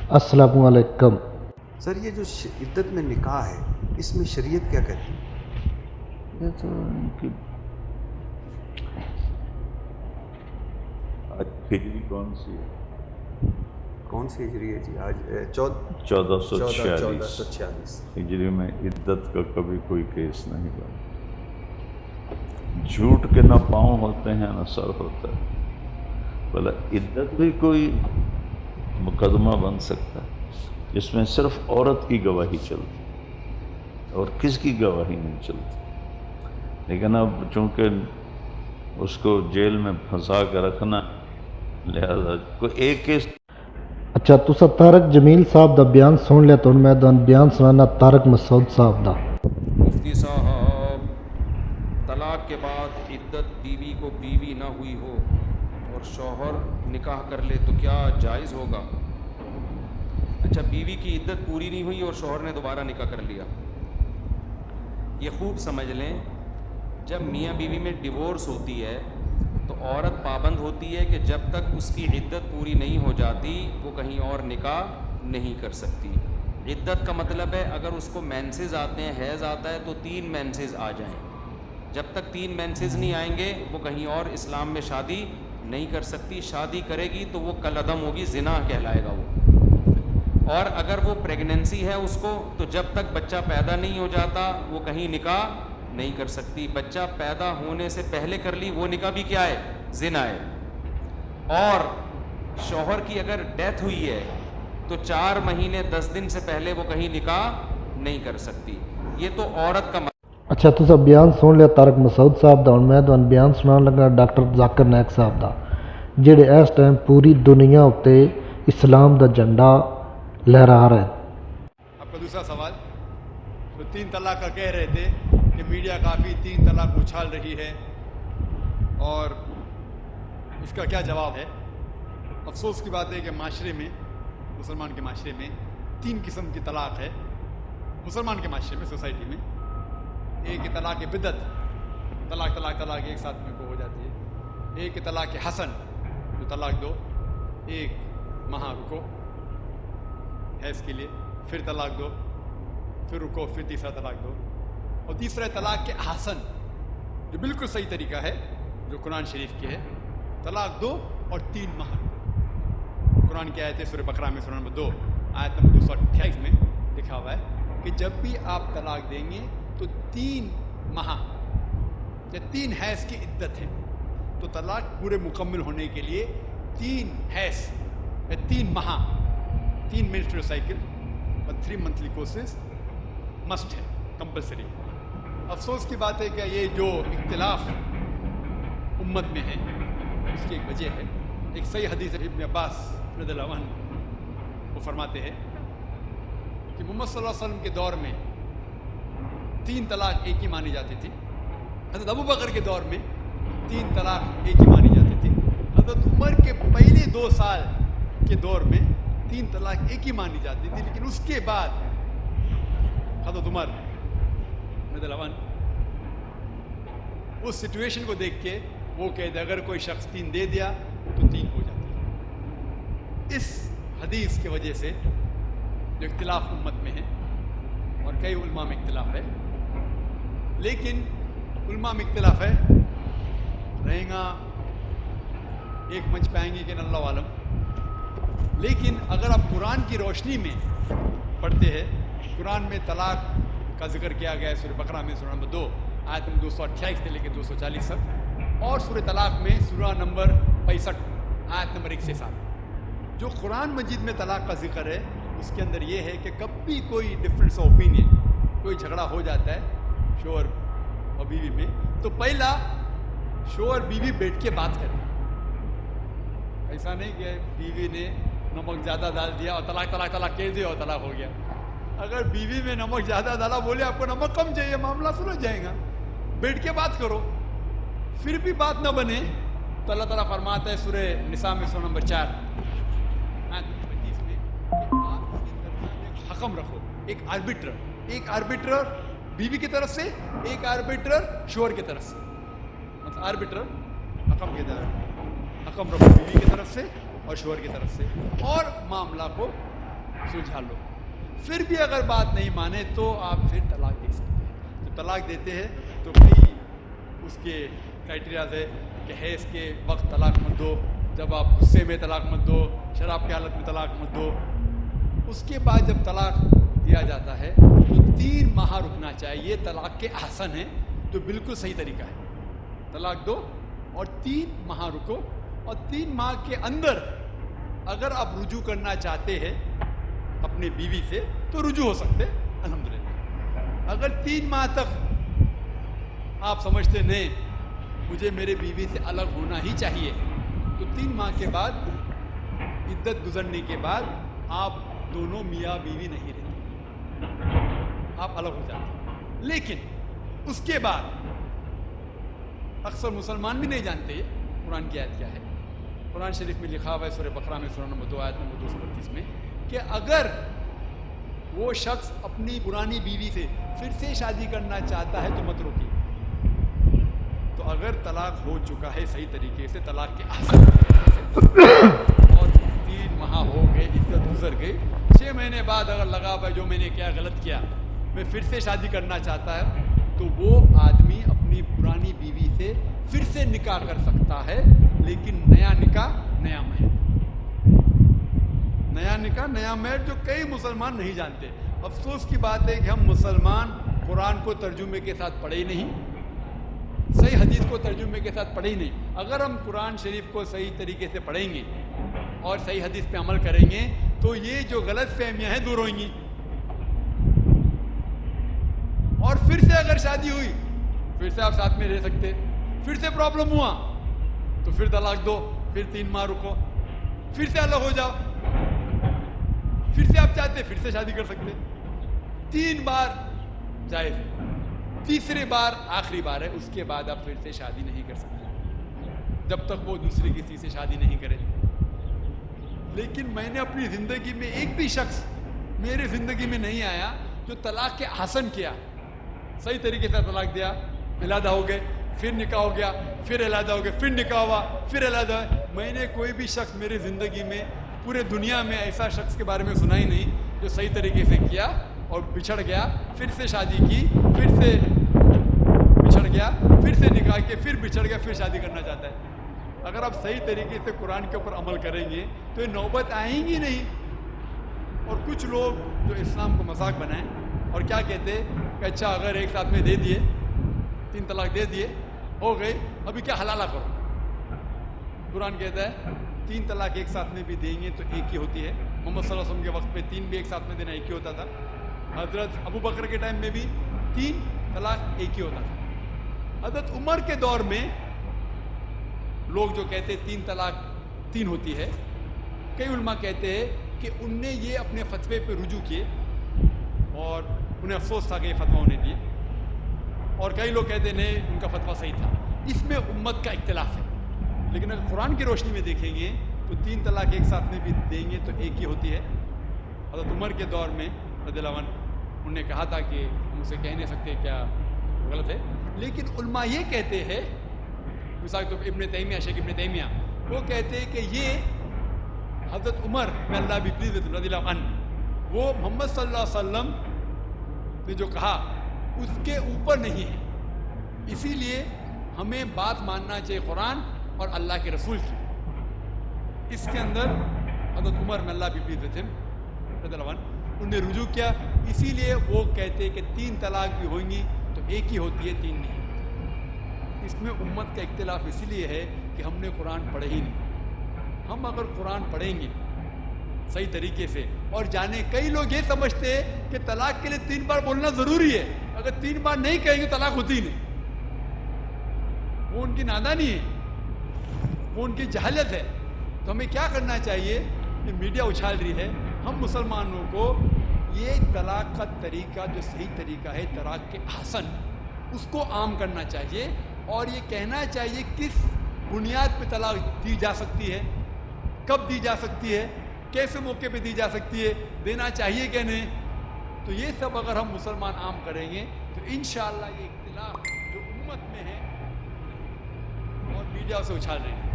السلام علیکم۔ سر یہ جو عدت میں نکاح ہے اس میں شریعت کیا کہتی ہے؟ یہ تو ان کی آج ہجری کون سی ہے؟ کون سی ہجری ہے جی؟ آج 1446 ہجری میں عدت کا کبھی کوئی کیس نہیں بنا۔ جھوٹ کے نہ پاؤں ہوتے ہیں نہ سر ہوتا ہے، بھلا عدت بھی کوئی مقدمہ بن سکتا ہے جس میں صرف عورت کی گواہی چلتی اور کس کی گواہی نہیں چلتی، لیکن اب چونکہ اس کو جیل میں پھنسا کے رکھنا، لہذا کوئی ایک کیس۔ اچھا تسا طارق جمیل صاحب دا بیان سن لیا تو میں دن بیان سنانا طارق مسعود صاحب دا۔ مفتی صاحب، طلاق کے بعد عدت بیوی کو بیوی نہ ہوئی ہو اور شوہر نکاح کر لے تو کیا جائز ہوگا؟ اچھا، بیوی کی عدت پوری نہیں ہوئی اور شوہر نے دوبارہ نکاح کر لیا، یہ خوب سمجھ لیں، جب میاں بیوی میں ڈیورس ہوتی ہے تو عورت پابند ہوتی ہے کہ جب تک اس کی عدت پوری نہیں ہو جاتی وہ کہیں اور نکاح نہیں کر سکتی۔ عدت کا مطلب ہے اگر اس کو مینسز آتے ہیں، حیض آتا ہے تو 3 مینسز آ جائیں، جب تک 3 مینسز نہیں آئیں گے وہ کہیں اور اسلام میں شادی نہیں کر سکتی۔ شادی کرے گی تو وہ کالعدم ہوگی، زنا کہلائے گا وہ۔ اور اگر وہ پریگننسی ہے اس کو تو جب تک بچہ پیدا نہیں ہو جاتا وہ کہیں نکاح نہیں کر سکتی۔ بچہ پیدا ہونے سے پہلے کر لی وہ نکاح بھی کیا ہے؟ زنا ہے۔ اور شوہر کی اگر ڈیتھ ہوئی ہے تو 4 مہینے 10 دن سے پہلے وہ کہیں نکاح نہیں کر سکتی۔ یہ تو عورت کا اچھا تسا بیان سن لیا طارق مسعود صاحب دا، ہن میں تانوں بیان سنان لگا ڈاکٹر ذاکر نائک صاحب دا، جڑے اس ٹائم پوری دنیا اتے اسلام دا جھنڈا لہرا رہے ہیں۔ آپ کا دوسرا سوال، تو 3 طلاق کا کہہ رہے تھے کہ میڈیا کافی 3 طلاق اچھال رہی ہے اور اس کا کیا جواب ہے؟ افسوس کی بات ہے کہ معاشرے میں، مسلمان کے معاشرے میں 3 قسم کی طلاق ہے۔ مسلمان کے معاشرے میں، سوسائٹی میں ایک طلاق بدعت، طلاق ایک ساتھ میں کو ہو جاتی ہے۔ ایک طلاق حسن، جو طلاق دو، 1 ماہ رکو حیض کے لیے، پھر طلاق دو، پھر رکو، پھر تیسرا طلاق دو۔ اور تیسرا طلاق کے احسن، جو بالکل صحیح طریقہ ہے، جو قرآن شریف کی ہے، طلاق دو اور 3 ماہ رکو۔ قرآن کی آیت ہے سورہ بقرہ میں، سورہ نمبر 2 آیت نمبر 228 میں لکھا ہوا ہے کہ جب بھی آپ طلاق دیں گے تو 3 ماہ یا 3 حیض کی عدت ہے، تو طلاق پورے مکمل ہونے کے لیے 3 حیض یا 3 ماہ، 3 منسٹریل سائیکل اور 3 منتھلی کورسز مسٹ ہے، کمپلسری۔ افسوس کی بات ہے کہ یہ جو اختلاف امت میں ہے اس کی ایک وجہ ہے، ایک صحیح حدیث ابن عباس رضی اللہ عنہ وہ فرماتے ہیں کہ محمد صلی اللہ علیہ وسلم کے دور میں 3 طلاق ایک ہی مانی جاتی تھی۔ حضرت ابو بکر کے دور میں 3 طلاق ایک ہی مانی جاتی تھی۔ حضرت عمر کے پہلے 2 سال کے دور میں 3 طلاق ایک ہی مانی جاتی تھی، لیکن اس کے بعد حضرت عمر رضی اللہ عنہ اس سچویشن کو دیکھ کے وہ کہتے اگر کوئی شخص 3 دے دیا تو 3 ہو جاتی ہے۔ اس حدیث کی وجہ سے جو اختلاف امت میں ہے، اور کئی علماء میں اختلاف ہے، لیکن علماء میں اختلاف ہے، رہیں گا ایک منچ پائیں گے کہ اللہ عالم۔ لیکن اگر آپ قرآن کی روشنی میں پڑھتے ہیں، قرآن میں طلاق کا ذکر کیا گیا ہے سورہ بقرہ میں، سورہ نمبر 2 آیت نمبر 228 سے لے کے 240 تک، اور سورہ طلاق میں سورہ نمبر 65 آیت نمبر 1 سے 7، جو قرآن مجید میں طلاق کا ذکر ہے اس کے اندر یہ ہے کہ کبھی کوئی ڈفرینس آف اوپینین، کوئی جھگڑا ہو جاتا ہے شوہر اور بیوی میں، تو پہلا شوہر بیوی بیٹھ کے بات کرے۔ ایسا نہیں کہ بیوی نے نمک زیادہ ڈال دیا اور طلاق کہہ دیا اور طلاق ہو گیا۔ اگر بیوی میں نمک زیادہ ڈالا، بولے آپ کو نمک کم چاہیے، معاملہ سلجھ جائے گا، بیٹھ کے بات کرو۔ پھر بھی بات نہ بنے تو اللہ تعالیٰ فرماتا ہے سورہ نساء میں سورہ نمبر 4 آیت نمبر 25 میں کہ آپ کے درمیان ایک حکم رکھو، ایک آربیٹر بیوی کی طرف سے، ایک آربیٹر شوہر کی طرف سے۔ مطلب آربیٹر حکم کے درمیان، حکم رکھو بیوی کی طرف سے اور شوہر کی طرف سے، اور معاملہ کو सुलझा लो। फिर भी अगर बात नहीं माने तो आप फिर तलाक दे सकते हैं। तो तलाक देते हैं तो कई उसके क्राइटेरियाज है कि हैज़ के वक्त तलाक मत दो, जब आप गुस्से में तलाक मत दो, शराब की हालत में तलाक मत दो। उसके बाद जब तलाक दिया जाता है तो 3 माह रुकना चाहिए। तलाक के आसन है तो बिल्कुल सही तरीका है, तलाक दो और 3 माह रुको, और 3 माह के अंदर अगर आप रुजू करना चाहते हैं अपनी बीवी से तो रुजू हो सकते अल्हम्दुलिल्लाह। अगर 3 माह तक आप समझते नहीं मुझे मेरे बीवी से अलग होना ही चाहिए, तो 3 माह के बाद इद्दत गुजरने के बाद आप दोनों मियाँ बीवी नहीं रहते, आप अलग हो जाते। लेकिन उसके बाद अक्सर मुसलमान भी नहीं जानते कुरान की आयत क्या है। कुरान शरीफ में लिखा हुआ है सूरह बकरा में सूरह नंबर 2 आयत नंबर 232 में कि अगर वो शख्स अपनी पुरानी बीवी से फिर से शादी करना चाहता है तो मत रोकिए। तो अगर तलाक हो चुका है सही तरीके से, तलाक के आसन और 3 माह हो गए, इद्दत गुजर गई, 6 महीने बाद अगर लगा भाई जो मैंने क्या गलत किया, मैं फिर से शादी करना चाहता है, तो वो आदमी अपनी पुरानी बीवी से फिर से निकाह कर सकता है, लेकिन नया निकाह नया महर, नया निकाह नया महर, जो कई मुसलमान नहीं जानते। अफसोस की बात है कि हम मुसलमान कुरान को तर्जुमे के साथ पढ़े ही नहीं, सही हदीस को तर्जुमे के साथ पढ़े ही नहीं। अगर हम कुरान शरीफ को सही तरीके से पढ़ेंगे और सही हदीस पे अमल करेंगे तो ये जो गलत फहमियाँ हैं दूर होंगी। और फिर से अगर शादी हुई, फिर से आप साथ में रह सकते, फिर से प्रॉब्लम हुआ तो फिर तलाक दो, फिर 3 माह रुको, फिर से अलग हो जाओ, फिर से आप चाहते फिर से शादी कर सकते। 3 बार जायज, तीसरे बार आखिरी बार है, उसके बाद आप फिर से शादी नहीं कर सकते जब तक वो दूसरी किसी से शादी नहीं करे। लेकिन मैंने अपनी जिंदगी में एक भी शख्स मेरे जिंदगी में नहीं आया जो तलाक के आसन किया, सही तरीके से तलाक दिया, इलादा हो गए, फिर निकाह हो गया, फिर इलादा हो गया, फिर निकाह हुआ, फिर इलादा। मैंने कोई भी शख्स मेरी ज़िंदगी में पूरे दुनिया में ऐसा शख्स के बारे में सुना ही नहीं जो सही तरीके से किया और बिछड़ गया, फिर से शादी की, फिर से बिछड़ गया, फिर से निकाह के, फिर बिछड़ गया, फिर शादी करना चाहता है। अगर आप सही तरीके से कुरान के ऊपर अमल करेंगे तो ये नौबत आएंगी नहीं। और कुछ लोग जो इस्लाम को मजाक बनाएं और क्या कहते हैं कि अच्छा अगर एक साथ में दे दिए, 3 तलाक दे दिए, हो गई, अभी क्या हलाला करो। कुरान कहता है 3 तलाक एक साथ में भी देंगे तो एक ही होती है। मोहम्मद सल्लल्लाहु अलैहि वसल्लम के वक्त पे 3 भी एक साथ में देना एक ही होता था। हजरत अबू बकर के टाइम में भी 3 तलाक एक ही होता था। हजरत उमर के दौर में लोग जो कहते 3 तलाक 3 होती है, कई उलमा कहते हैं कि उनने ये अपने फतवे पे रुजू किए और उन्हें अफसोस था कि ये फतवा उन्हें दिए, और कई लोग कहते नहीं उनका फतवा सही था। इसमें उम्मत का इख्तिलाफ है। लेकिन अगर कुरान की रोशनी में देखेंगे तो 3 तलाक एक साथ में भी देंगे तो एक ही होती है। हज़रत उमर के दौर में रज़ियल्लाहु अन्हु उन्होंने कहा था कि हम उसे कह नहीं सकते क्या गलत है, लेकिन उलमा ये कहते हैं, मिसाल तो इब्न तैमिया, शेख इब्न तैमिया, वो कहते हैं कि ये हज़रत उमर में अल्लाह भी प्लीज़ रज़ियल्लाहु अन्हु, वो मोहम्मद सल्लल्लाहु अलैहि वसल्लम ने जो कहा उसके ऊपर नहीं है, इसीलिए हमें बात मानना चाहिए कुरान और अल्लाह के रसूल की। इसके अंदर हज़रत उमर में अल्लाह भी प्लीज़ रज़ियल्लाहु अन्हु उन्हें रुजू किया, इसीलिए वो कहते हैं कि 3 तलाक भी होंगी तो एक ही होती है, 3 नहीं। इसमें उम्मत का इख्तिलाफ इसीलिए है कि हमने कुरान पढ़े ही नहीं। हम अगर कुरान पढ़ेंगे सही तरीके से और जाने, कई लोग ये समझते हैं कि तलाक के लिए 3 बार बोलना ज़रूरी है, अगर 3 बार नहीं कहेंगे तलाक होती ही नहीं। वो उनकी नादानी है, वो उनकी जहालत है। तो हमें क्या करना चाहिए, कि मीडिया उछाल रही है, हम मुसलमानों को ये तलाक का तरीका जो सही तरीका है, तलाक के आसन, उसको आम करना चाहिए और ये कहना चाहिए किस बुनियाद पे तलाक दी जा सकती है, कब दी जा सकती है, कैसे मौके पे दी जा सकती है, देना चाहिए क्या नहीं। तो ये सब अगर हम मुसलमान आम करेंगे तो इंशाअल्लाह ये इख्तिलाफ जो उम्मत में है और मीडिया से उछाल रहे हैं